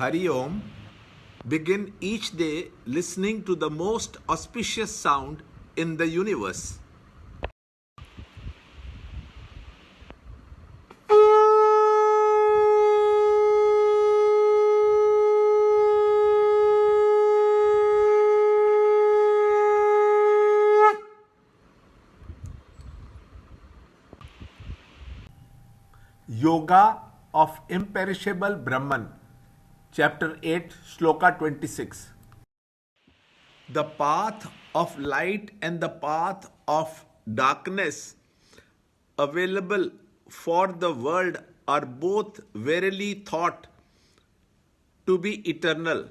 Hari Om. Begin each day listening to the most auspicious sound in the universe. Yoga of Imperishable Brahman, Chapter 8, Shloka 26. The path of light and the path of darkness available for the world are both verily thought to be eternal.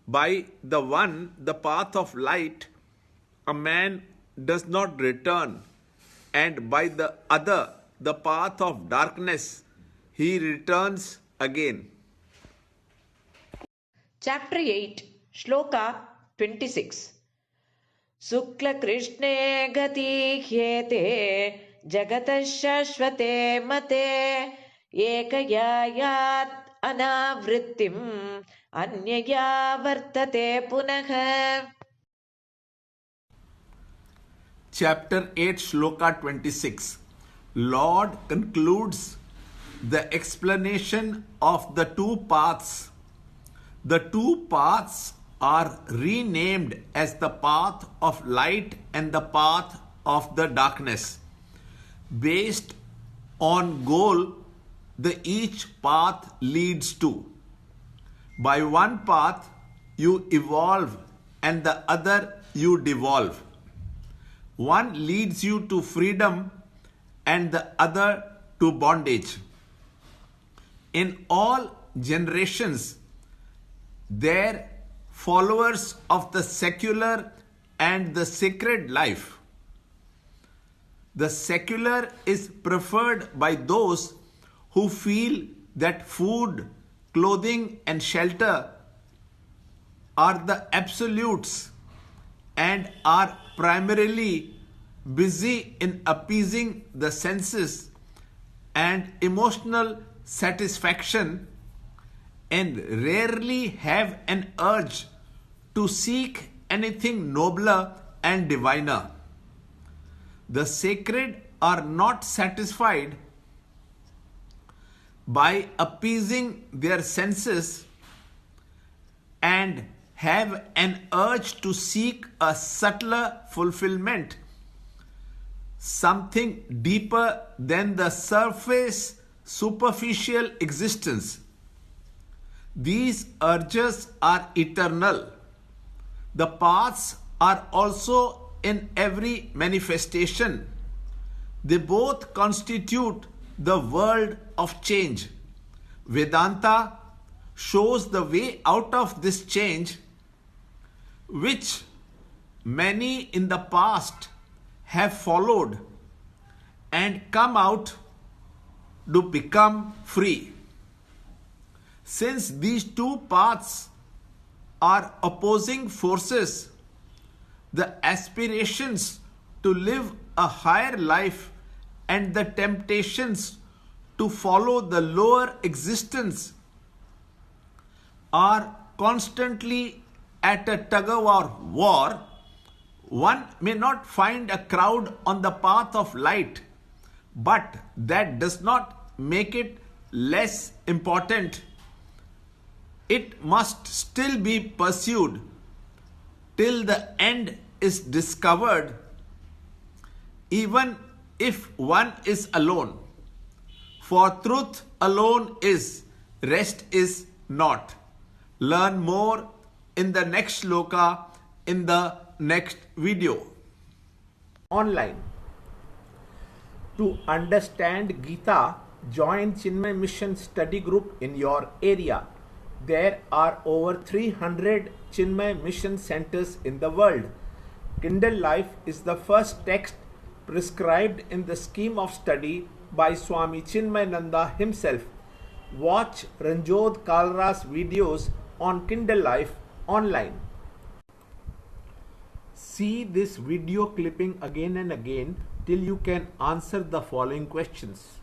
By the one, the path of light, a man does not return, and by the other, the path of darkness, he returns again. Chapter 8, Shloka 26. Sukla Krishne gati hyete jagatas shashvate mate ekayayat anavrittim anyaya vartate punah. Chapter 8, Shloka 26. Lord concludes the explanation of the two paths. The two paths are renamed as the path of light and the path of the darkness. Based on goal, the each path leads to. By one path you evolve and the other you devolve. One leads you to freedom and the other to bondage. In all generations, their followers of the secular and the sacred life. The secular is preferred by those who feel that food, clothing, and shelter are the absolutes and are primarily busy in appeasing the senses and emotional satisfaction, and rarely have an urge to seek anything nobler and diviner. The sacred are not satisfied by appeasing their senses and have an urge to seek a subtler fulfillment, something deeper than the surface superficial existence. These urges are eternal. The paths are also in every manifestation. They both constitute the world of change. Vedanta shows the way out of this change, which many in the past have followed and come out to become free. Since these two paths are opposing forces, the aspirations to live a higher life and the temptations to follow the lower existence are constantly at a tug-of-war. One may not find a crowd on the path of light, but that does not make it less important. It must still be pursued till the end is discovered, even if one is alone. For truth alone is, rest is not. Learn more in the next shloka in the next video. Online. To understand Gita, join Chinmaya Mission study group in your area. There are over 300 Chinmaya Mission centers in the world. Kindle Life is the first text prescribed in the scheme of study by Swami Chinmayananda himself. Watch Ranjod Kalra's videos on Kindle Life online. See this video clipping again and again till you can answer the following questions.